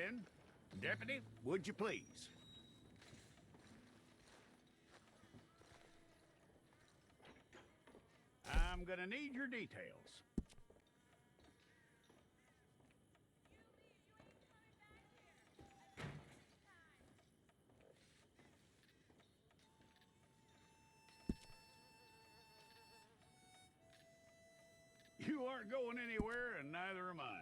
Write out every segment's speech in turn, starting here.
in. Deputy, would you please? I'm gonna need your details. You aren't going anywhere, and neither am I.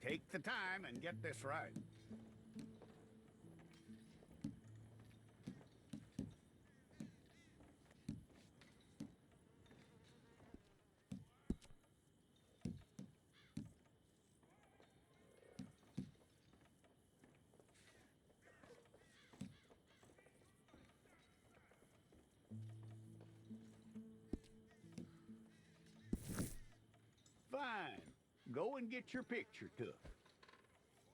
Take the time and get this right. Fine. Go and get your picture took.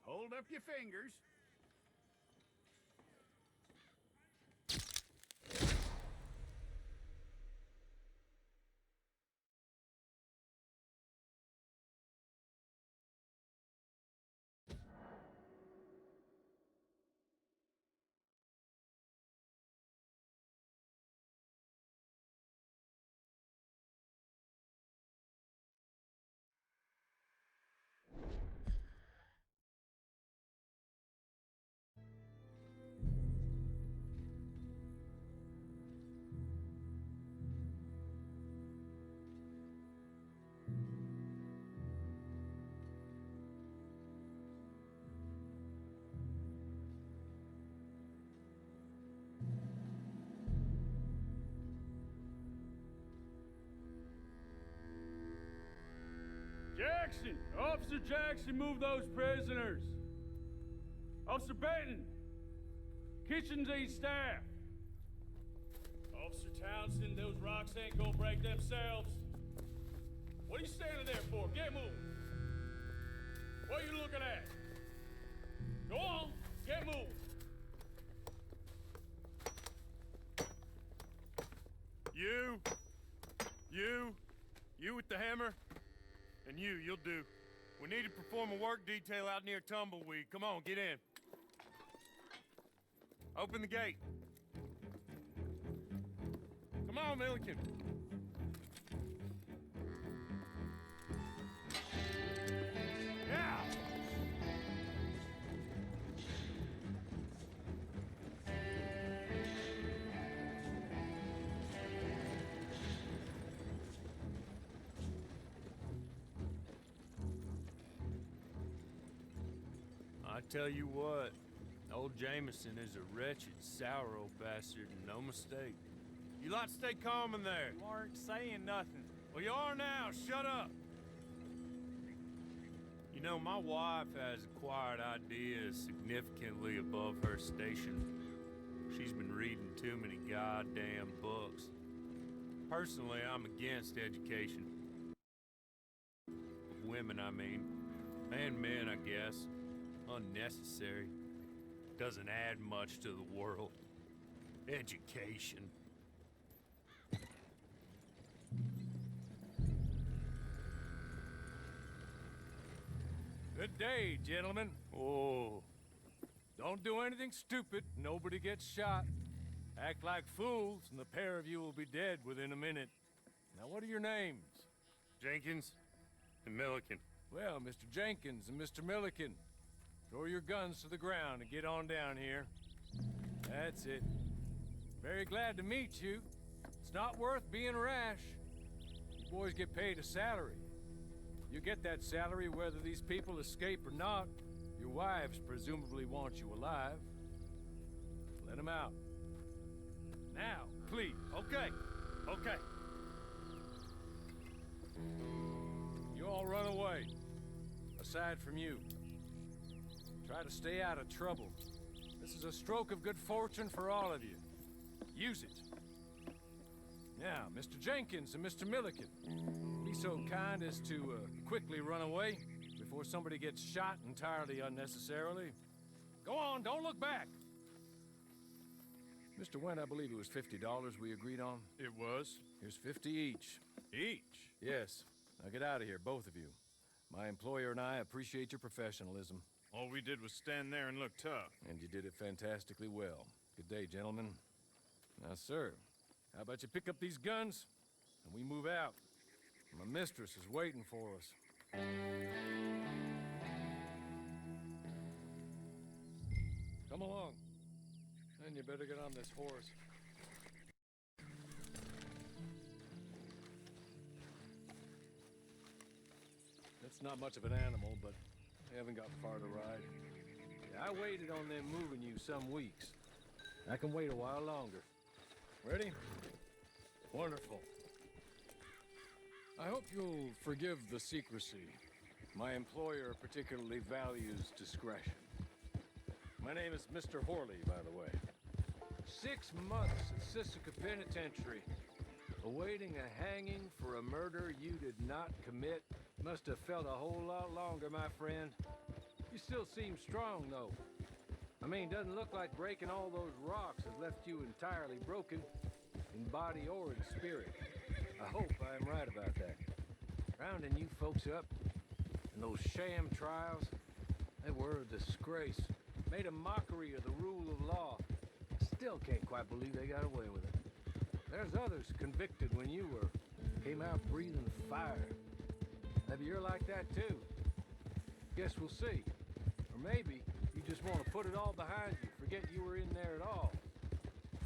Hold up your fingers. Jackson! Officer Jackson, move those prisoners! Officer Benton! Kitchens aid staff! Officer Townsend, those rocks ain't gonna break themselves. What are you standing there for? Get moving! What are you looking at? Go on, get moving! You with the hammer? And you'll do. We need to perform a work detail out near Tumbleweed. Come on, get in. Open the gate. Come on, Milliken. Yeah! I tell you what, old Jameson is a wretched, sour old bastard, and no mistake. You lot stay calm in there. You aren't saying nothing. Well, you are now. Shut up. You know, my wife has acquired ideas significantly above her station. She's been reading too many goddamn books. Personally, I'm against education. Of women, I mean. And men, I guess. Unnecessary. Doesn't add much to the world. Education. Good day, gentlemen. Oh. Don't do anything stupid. Nobody gets shot. Act like fools, and the pair of you will be dead within a minute. Now, what are your names? Jenkins and Milliken. Well, Mr. Jenkins and Mr. Milliken, throw your guns to the ground and get on down here. That's it. Very glad to meet you. It's not worth being rash. You boys get paid a salary. You get that salary whether these people escape or not. Your wives presumably want you alive. Let them out. Now, please. Okay. Okay. You all run away. Aside from you. Try to stay out of trouble. This is a stroke of good fortune for all of you. Use it. Now, Mr. Jenkins and Mr. Milliken, be so kind as to quickly run away before somebody gets shot entirely unnecessarily. Go on, don't look back. Mr. Wendt, I believe it was $50 we agreed on. It was. Here's 50 each. Each? Yes. Now get out of here, both of you. My employer and I appreciate your professionalism. All we did was stand there and look tough. And you did it fantastically well. Good day, gentlemen. Now, sir, how about you pick up these guns and we move out? My mistress is waiting for us. Come along. Then you better get on this horse. It's not much of an animal, but they haven't got far to ride. Yeah, I waited on them moving you some weeks. I can wait a while longer. Ready? Wonderful. I hope you'll forgive the secrecy. My employer particularly values discretion. My name is Mr. Horley, by the way. 6 months at Sisika Penitentiary, awaiting a hanging for a murder you did not commit. Must have felt a whole lot longer, my friend. You still seem strong, though. I mean, doesn't look like breaking all those rocks has left you entirely broken, in body or in spirit. I hope I'm right about that. Rounding you folks up, and those sham trials, they were a disgrace. Made a mockery of the rule of law. Still can't quite believe they got away with it. There's others convicted when you were. Came out breathing fire. Maybe you're like that too. Guess we'll see. Or maybe you just want to put it all behind you, forget you were in there at all.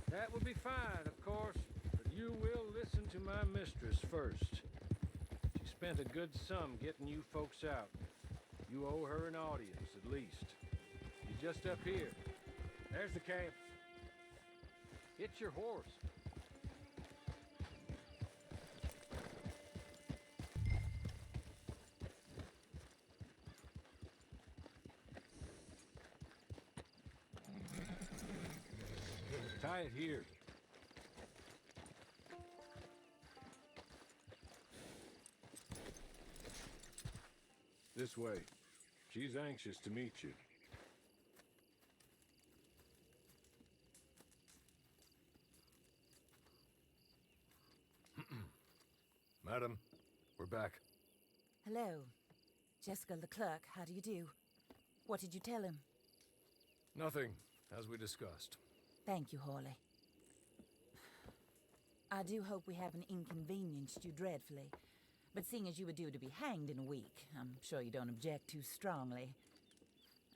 That would be fine, of course, but you will listen to my mistress first. She spent a good sum getting you folks out. You owe her an audience, at least. You're just up here. There's the camp. Hit your horse. Tie it here. This way. She's anxious to meet you. Madam, we're back. Hello. Jessica Leclerc, how do you do? What did you tell him? Nothing, as we discussed. Thank you, Hawley. I do hope we haven't inconvenienced you dreadfully. But seeing as you were due to be hanged in a week, I'm sure you don't object too strongly.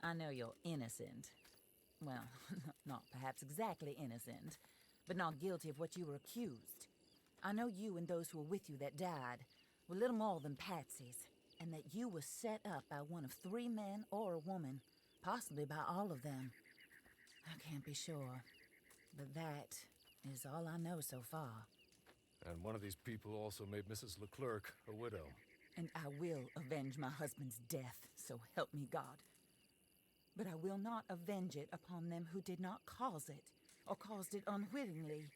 I know you're innocent. Well, not perhaps exactly innocent, but not guilty of what you were accused. I know you and those who were with you that died were little more than patsies, and that you were set up by one of 3 men or a woman, possibly by all of them. I can't be sure, but that is all I know so far. And one of these people also made Mrs. Leclerc a widow. And I will avenge my husband's death, so help me God. But I will not avenge it upon them who did not cause it, or caused it unwittingly.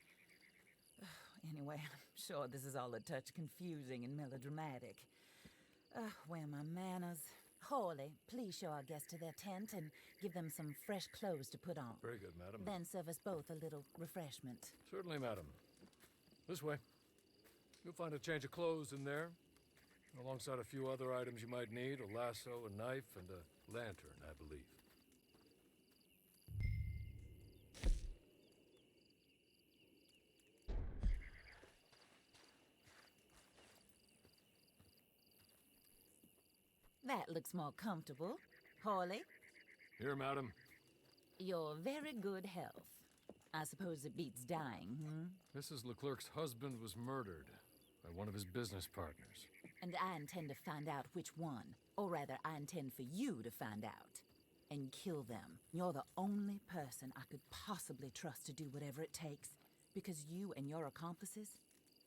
Anyway, I'm sure this is all a touch confusing and melodramatic. Where are my manners? Hawley, please show our guests to their tent and give them some fresh clothes to put on. Very good, madam. Then serve us both a little refreshment. Certainly, madam. This way. You'll find a change of clothes in there, alongside a few other items you might need, a lasso, a knife, and a lantern, I believe. That looks more comfortable. Hawley, Here, madam. your very good health. I suppose it beats dying, Mrs. Leclerc's husband was murdered by one of his business partners. And I intend to find out which one. Or rather, I intend for you to find out. And kill them. You're the only person I could possibly trust to do whatever it takes. Because you and your accomplices,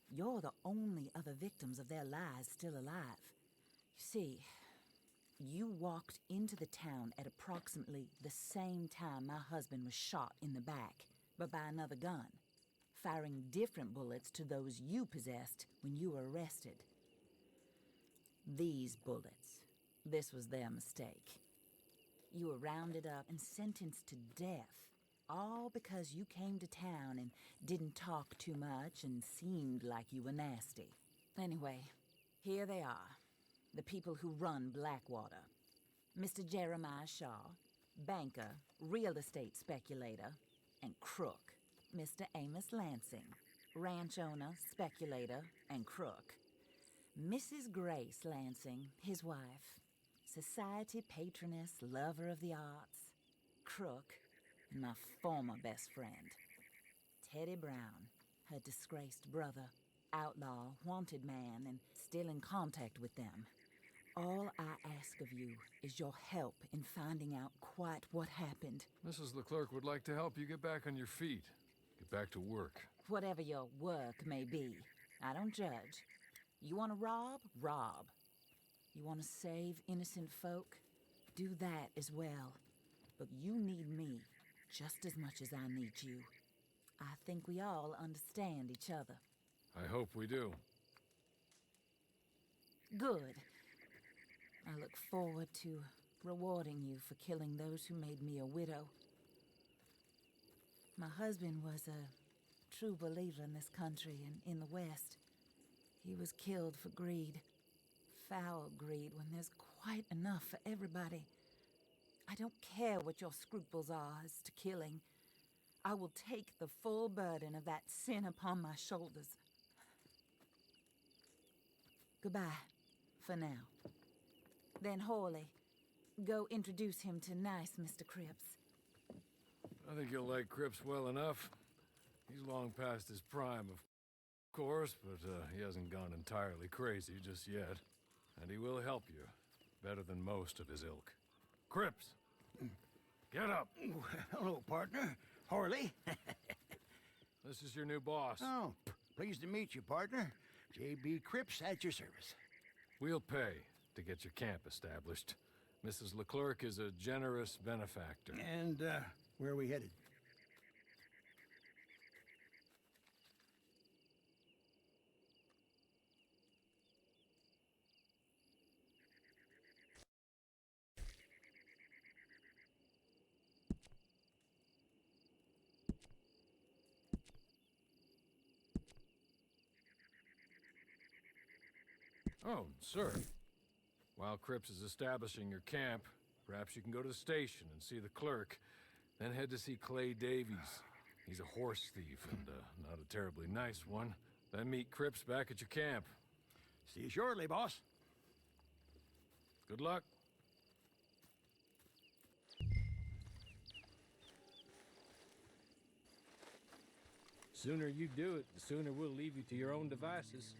you're the only other victims of their lies still alive. You see, you walked into the town at approximately the same time my husband was shot in the back, but by another gun, firing different bullets to those you possessed when you were arrested. These bullets, this was their mistake. You were rounded up and sentenced to death, all because you came to town and didn't talk too much and seemed like you were nasty. Anyway, here they are, the people who run Blackwater. Mr. Jeremiah Shaw, banker, real estate speculator, and crook. Mr. Amos Lansing, ranch owner, speculator, and crook. Mrs. Grace Lansing, his wife, society patroness, lover of the arts, crook, and my former best friend. Teddy Brown, her disgraced brother, outlaw, wanted man, and still in contact with them. All I ask of you is your help in finding out quite what happened. Mrs. Leclerc would like to help you get back on your feet. Get back to work. Whatever your work may be, I don't judge. You want to rob? Rob. You want to save innocent folk? Do that as well. But you need me just as much as I need you. I think we all understand each other. I hope we do. Good. I look forward to rewarding you for killing those who made me a widow. My husband was a true believer in this country and in the West. He was killed for greed. Foul greed when there's quite enough for everybody. I don't care what your scruples are as to killing. I will take the full burden of that sin upon my shoulders. Goodbye, for now. Then Hawley, go introduce him to nice Mr. Cripps. I think you'll like Cripps well enough. He's long past his prime, of course, but he hasn't gone entirely crazy just yet. And he will help you, better than most of his ilk. Cripps! Get up! Hello, partner. Harley. This is your new boss. Oh, pleased to meet you, partner. J.B. Cripps at your service. We'll pay to get your camp established. Mrs. Leclerc is a generous benefactor. And, where are we headed? Oh, sir. While Cripps is establishing your camp, perhaps you can go to the station and see the clerk, then head to see Clay Davies. He's a horse thief and not a terribly nice one. Then meet Cripps back at your camp. See you shortly, boss. Good luck. Sooner you do it, the sooner we'll leave you to your own devices.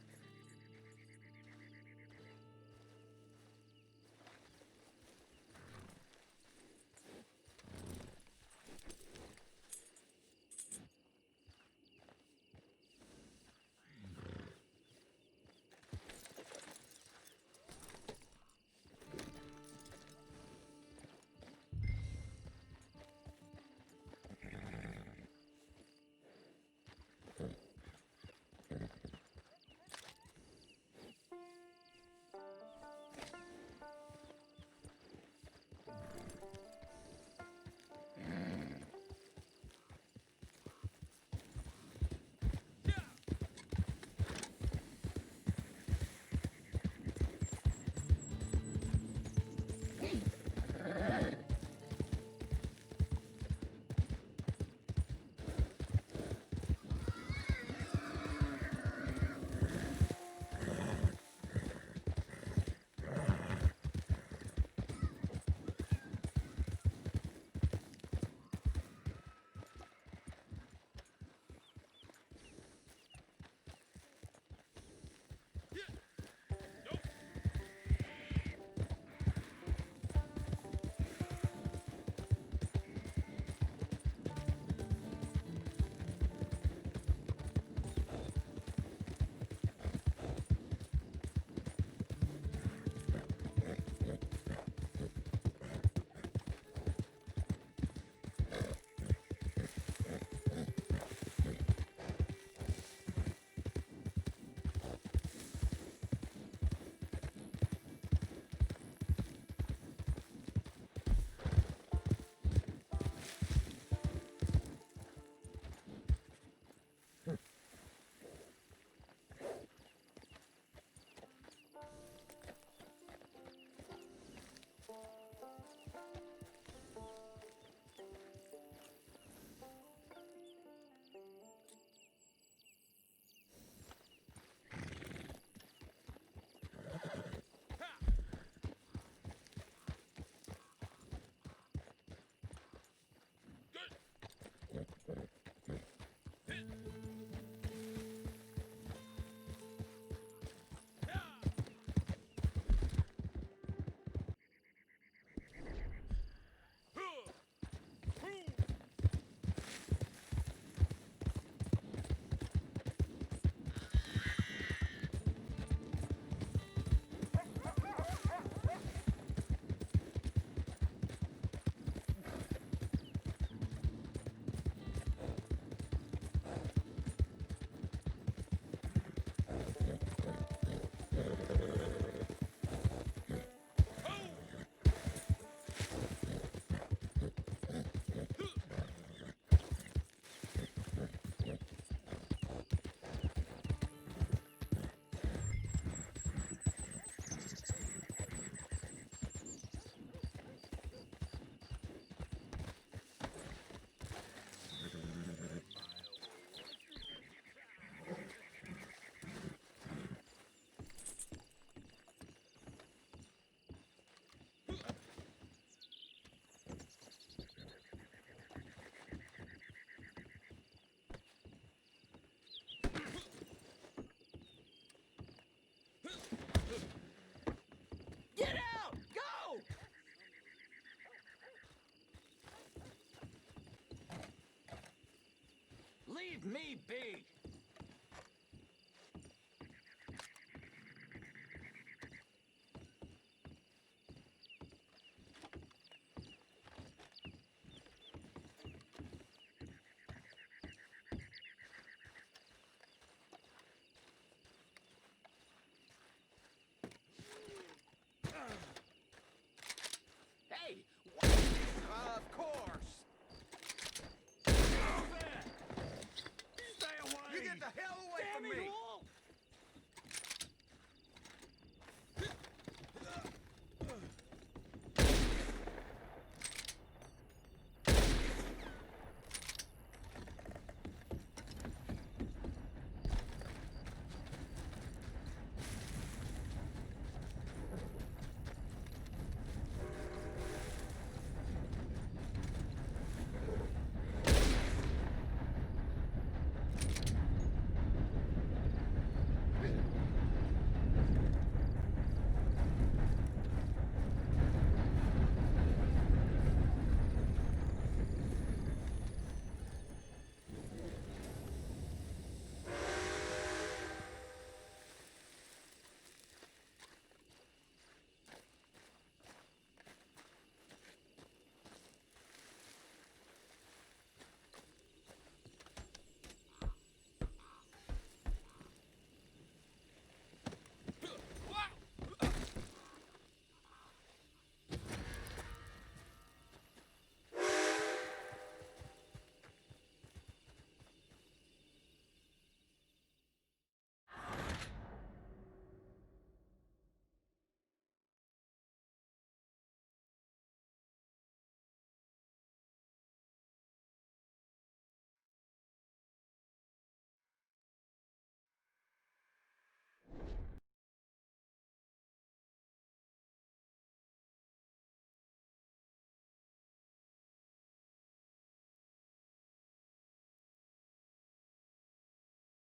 me be!